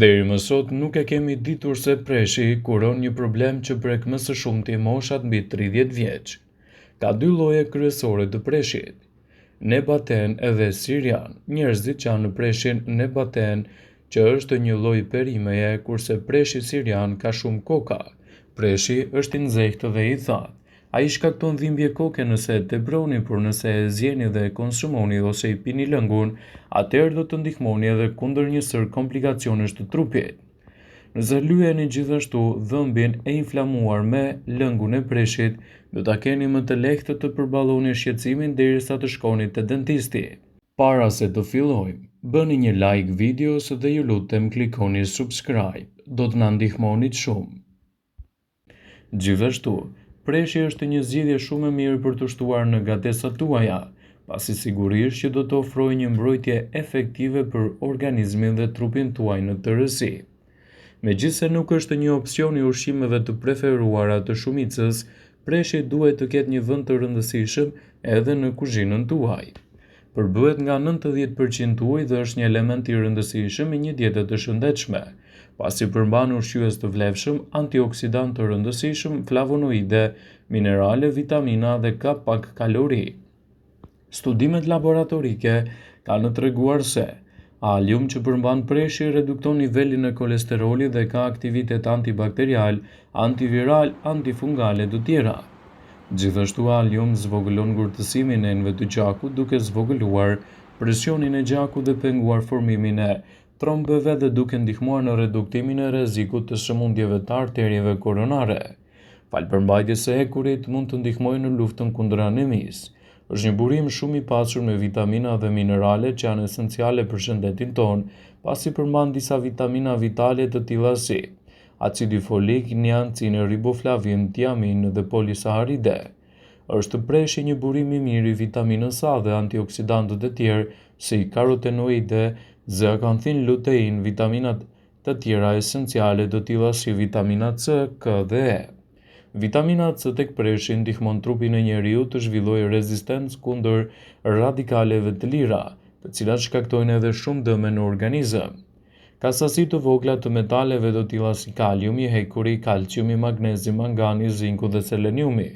Deri më sot nuk e kemi ditur se preshi kuron një problem që prek më së shumti moshat mbi 30 vjeç. Ka dy lloje kryesore të preshit: nebaten edhe sirian. Njerëzit që kanë preshin nebaten, që është një lloj perimeje, kurse preshi sirian ka shumë koka. Preshi është i nxehtë dhe i thatë. Ai shkakton dhimbje koke nëse e teproni, por nëse e zjeni dhe e konsumoni ose i pini lëngun, atëherë do të ndihmoni edhe kundër një sër komplikacionesh të trupit. Nëse lyheni gjithashtu dhëmbin e inflamuar me lëngun e preshit, do ta keni më të lehtë të përballoni shqetësimin derisa të shkoni te dentisti. Para se të fillojmë, bëni një like videos dhe ju lutem klikoni subscribe. Do të na ndihmoni shumë. Gjithashtu, preshi është një zgjidhje shumë e mirë për të shtuar në gatesat tuaja, pasi sigurisht që do të ofrojë një mbrojtje efektive për organizmin dhe trupin tuaj në tërësi. Megjithse nuk është një opsion i ushqimeve të preferuara të shumicës, preshi duhet të ketë një vend të rëndësishëm edhe në kuzhinën tuaj. Përbëhet nga 90% ujë dhe është një element i rëndësishëm i një diete të shëndetshme, pasi përmban ushqyes të vlefshëm, antioksidant të rëndësishëm, flavonoide, minerale, vitamina dhe ka pak kalori. Studimet laboratorike kanë treguar se alium që përmban preshi redukton nivelin e kolesterolit dhe ka aktivitet antibakterial, antiviral, antifungal e të tjera. Gjithashtu alium zvogëlon ngurtësimin e enëve të gjakut duke zvogëluar presionin e gjakut dhe penguar formimin e trombeve dhe duke ndihmuar në reduktimin e rrezikut të sëmundjeve të arterieve koronare. Falëpërmbajtjes së hekurit mund të ndihmojë në luftën kundër anemisë. Është një burim shumë i pasur me vitamina dhe minerale që janë esenciale për shëndetin tonë, pasi përmban disa vitamina vitale të tilla si acidi folik, niacin, riboflavin, tiamin dhe polisaharide. Është preshi një burim i mirë i vitaminës A dhe antioksidantët e tjerë si karotenoide, zeakanthin, lutein, vitaminat të tjera esenciale të tilla si vitamina C, K dhe E. Vitamina C tek preshi ndihmon trupin e njeriut të zhvillojë rezistencë kundër radikaleve të lira, të cilat shkaktojnë edhe shumë dëme në organizëm. Ka sasi të vogla të metaleve të tilla si kaliumi, hekuri, kalciumi, magnezi, mangani, zinku dhe seleniumi.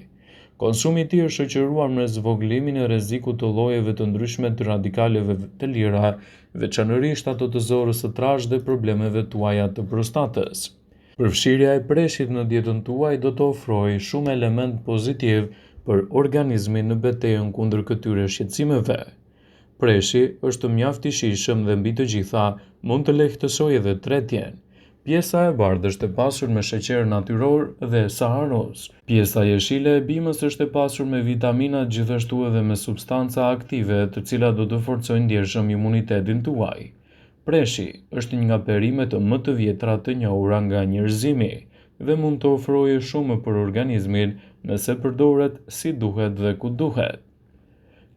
Konsumi i tij është shoqëruar me zvogëlimin e rrezikut të llojeve të ndryshme të radikaleve të lira, veçanërisht ato të zorës së trashë dhe problemeve tuaja të prostatës. Përfshirja e preshit në dietën tuaj do të ofrojë shumë element pozitiv për organizmin në betejën kundër këtyre shqetësimeve. Preshi është mjaft i shijshëm dhe mbi të gjitha mund të lehtësojë edhe tretjen. Pjesa e bardhë është e pasur me sheqer natyror dhe saharoz. Pjesa jeshile e bimës është e pasur me vitamina, gjithashtu edhe me substanca aktive, të cilat do të forcojnë ndjershëm imunitetin tuaj. Preshi është një nga perimet më të vjetra të njohura nga njerëzimi dhe mund të ofrojë shumë për organizmin nëse përdoret si duhet dhe ku duhet.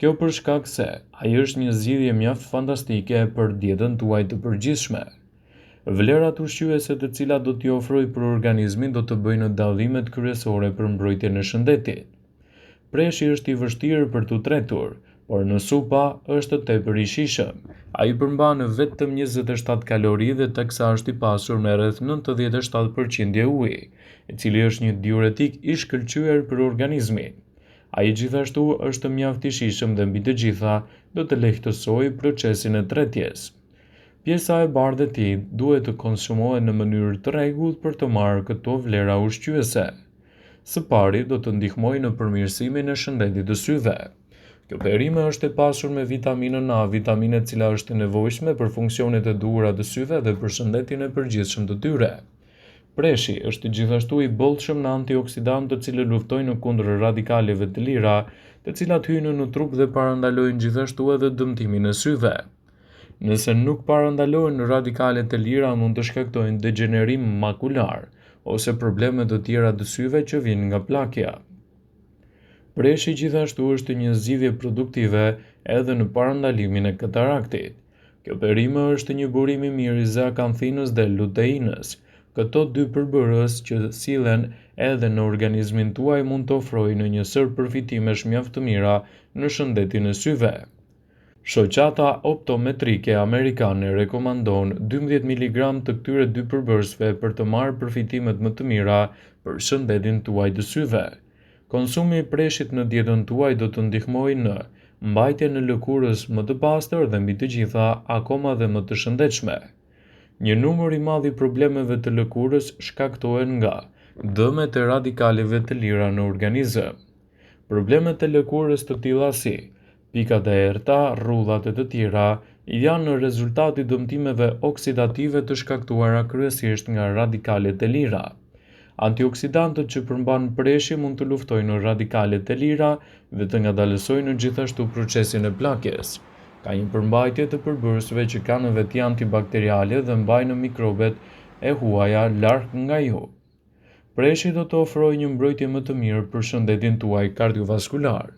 Kjo për shkak se ai është një zgjidhje mjaft fantastike për dietën tuaj të përgjithshme. Vlerat ushqyese të cilat do t'i ofrojë për organizmin do të bëjnë dallimet kryesore për mbrojtjen e shëndetit. Preshi është i vështirë për t'u tretur, por në supa është tepër i shijshëm. Ai përmban vetëm 27 kalori dhe teksa është i pasur me rreth 97% ujë, i cili është një diuretik i shkëlqyer për organizmin. Ai gjithashtu është mjaft i shijshëm dhe mbi të gjitha do të lehtësojë procesin e tretjes. Pjesa e bardhë e tij duhet të konsumohet në mënyrë të rregullt për të marrë këto vlera ushqyese. Së pari do të ndihmojë në përmirësimin e shëndetit të syve. Kjo perime është e pasur me vitaminën A, vitaminë e cila është e nevojshme për funksionet e duhura të syve dhe për shëndetin e përgjithshëm të tyre. Preshi është gjithashtu i bollshëm në antioksidantë të cilët luftojnë kundër radikaleve të lira, të cilat hyjnë në trup dhe parandalojnë gjithashtu edhe dëmtimin e syve. Nëse nuk parandalohen radikalet e lira, mund të shkaktojnë degenerim makular ose probleme të tjera të syve që vijnë nga plakja. Preshi gjithashtu është një zgjidhje produktive edhe në parandalimin e kataraktit. Kjo perime është një burim i mirë i zeakanthinës dhe luteinës. Këto dy përbërës që sillen edhe në organizmin tuaj mund të ofrojnë një sër përfitimesh mjaft të mira në shëndetin e syve. Shoqata optometrike amerikane rekomandon 12 mg të këtyre dy përbërësve për të marrë përfitimet më të mira për shëndetin tuaj të syve. Konsumi i preshit në dietën tuaj do të ndihmojë në mbajtjen e lëkurës më të pastër dhe mbi të gjitha akoma dhe më të shëndetshme. Një numër i madh i problemeve të lëkurës shkaktohen nga dëmet e radikaleve të lira në organizëm. Problemet e lëkurës të tilla si pikat e errta, rrudhat e të tjera, janë në rezultat i dëmtimeve oksidative të shkaktuara kryesisht nga radikalet e lira. Antioksidantët që përmban preshi mund të luftojnë radikalet e lira dhe të ngadalësojnë gjithashtu procesin e plakjes. Ka një përmbajtje të përbërësve që kanë veti antibakteriale dhe mbajnë mikrobet e huaja larg nga ju. Preshi do të ofrojë një mbrojtje më të mirë për shëndetin tuaj kardiovaskular.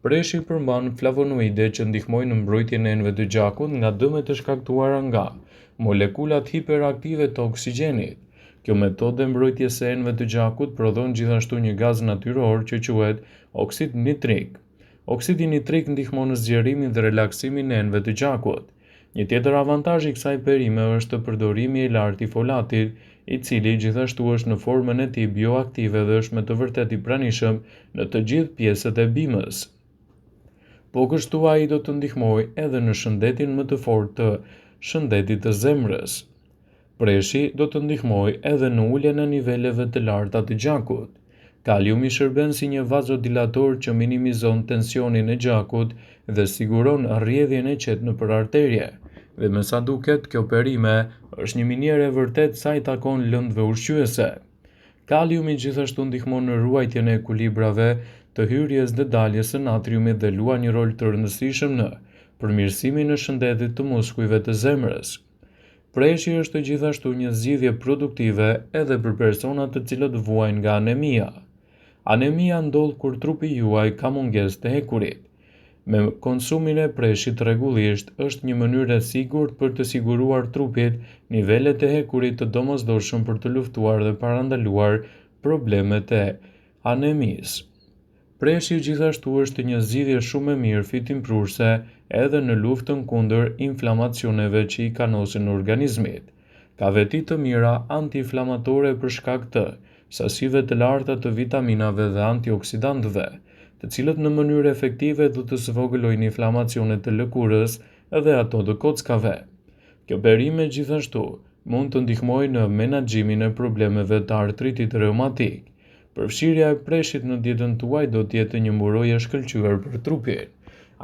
Preshi përmban flavonoide që ndihmojnë në mbrojtjen e enëve të gjakut nga dëmet e shkaktuara nga molekulat hiperaktive të oksigjenit. Kjo metodë mbrojtjes së enëve të gjakut prodhon gjithashtu një gaz natyror që quhet oksid nitrik. Oksidi nitrik ndihmon në zgjerimin dhe relaksimin e enëve të gjakut. Një tjetër avantazh i kësaj perime është përdorimi i lartë i folatit, i cili gjithashtu është në formën e tij bioaktive dhe është me të vërtetë i pranishëm në të gjithë pjesët e bimës. Po kështu ai do të ndihmojë edhe në shëndetin më të fortë të shëndetit të zemrës. Preshi do të ndihmojë edhe në uljen e niveleve të larta të gjakut. Kaliumi shërben si një vazodilator që minimizon tensionin e gjakut dhe siguron rrjedhjen e qetë nëpër arterje. Dhe me sa duket, kjo perime është një minjerë e vërtet sa i takon lëndëve ushqyese. Kaliumi gjithashtu ndihmon në ruajtjen e ekuilibrave të hyrjes dhe daljes së natriumit dhe luan një rol të rëndësishëm në përmirësimin e shëndetit të muskujve të zemrës. Preshi është gjithashtu një zgjidhje produktive edhe për personat të cilët vuajnë nga anemia. Anemia ndodh kur trupi juaj ka mungesë të hekurit. Me konsumin e preshit rregullisht është një mënyrë e sigurt për të siguruar trupit nivelet e hekurit të domosdoshëm për të luftuar dhe parandaluar problemet e anemisë. Preshi gjithashtu është një zgjidhje shumë e mirë fitimprurse edhe në luftën kundër inflamacioneve që i kanosin organizmit. Ka veti të mira antiinflamatore për shkak të sasive të larta të vitaminave dhe antioksidantëve, të cilët në mënyrë efektive do të zvogëlojnë inflamacionet të lëkurës dhe ato të kockave. Kjo perime gjithashtu mund të ndihmojë në menaxhimin e problemeve të artritit reumatik. Përfshirja e preshit në dietën tuaj do të jetë një mburojë e shkëlqyer për trupin.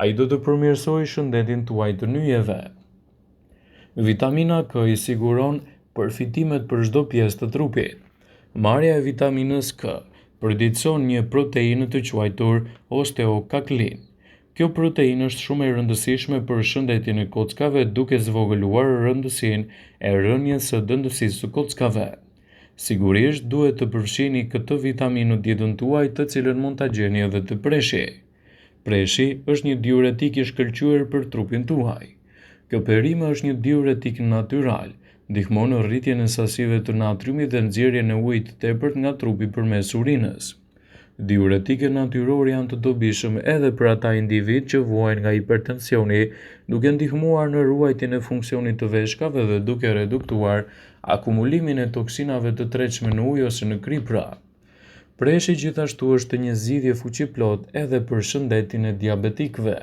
Ai do të përmirësojë shëndetin tuaj të nyjeve. Vitamina K i siguron përfitimet për çdo pjesë të trupit. Marrja e vitaminës K përditëson një proteinë të quajtur osteokaklin. Kjo proteinë është shumë e rëndësishme për shëndetin e kockave duke zvogëluar rëndësinë e rënies së dëndësisë së kockave. Sigurisht duhet të përfshini këtë vitaminë në dietën tuaj, të cilën mund ta gjeni edhe te preshi. Preshi është një diuretik i shkëlqyer për trupin tuaj. Kjo perime është një diuretik natyral, ndihmon në rritjen e sasive të natriumit dhe nxjerrjen e ujit të tepërt nga trupi përmes urinës. Diuretiket natyrore janë të dobishëm edhe për ata individ që vuajnë nga hipertensioni, duke ndihmuar në ruajtjen e funksionit të veshkave dhe duke reduktuar akumulimin e toksinave të tretshme në ujë ose në kripra. Preshi gjithashtu është një zgjidhje fuqiplot edhe për shëndetin e diabetikëve.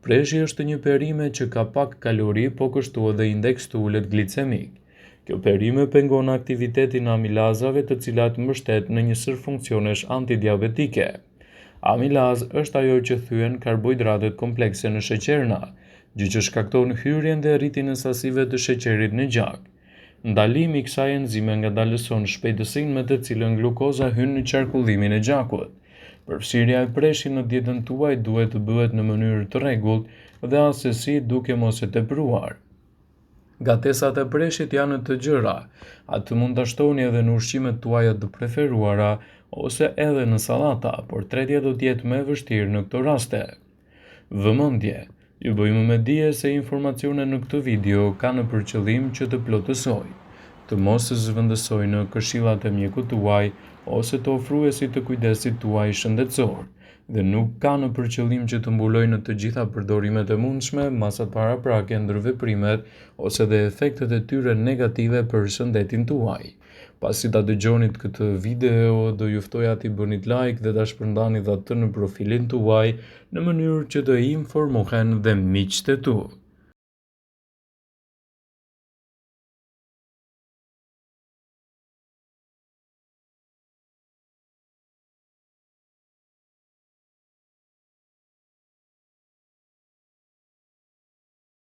Preshi është një perime që ka pak kalori, po kështu edhe indeks të ulët glicemik. Kjo perime pengon aktivitetin e amilazave, të cilat mbështet në një sër funksionesh antidiabetike. Amilaz është ajo që thyen karbohidratet komplekse në sheqerna, gjë që shkakton hyrjen dhe rritjen e sasive të sheqerit në gjak. Ndalimi i kësaj enzime ngadalëson shpejtësinë me të cilën glukoza hyn në qarkullimin e gjakut. Përfshirja e preshit në dietën tuaj duhet të bëhet në mënyrë të rregullt dhe asesi duke mos e tepruar. Gatesat e preshit janë të gjëra, atë mund ta shtoni edhe në ushqimet tuaja të preferuara ose edhe në sallata, por tretja do të jetë më e vështirë në këto raste. Vëmendje, ju bëjmë me dije se informacionet në këtë video kanë për qëllim që të plotësojë, të mos të zëvendësoj në këshillat e mjekut tuaj ose të ofruesit të kujdesit tuaj shëndetësor, dhe nuk ka në përqëllim që të mbuloj në të gjitha përdorimet e mundshme, masat paraprake, ndërveprimet ose dhe efektet e tyre negative për shëndetin tuaj. Pasi ta dëgjonit këtë video, do ju ftoja t'i bënit like dhe ta shpërndanit atë në profilin tuaj në mënyrë që të informohen dhe miqtë e tu.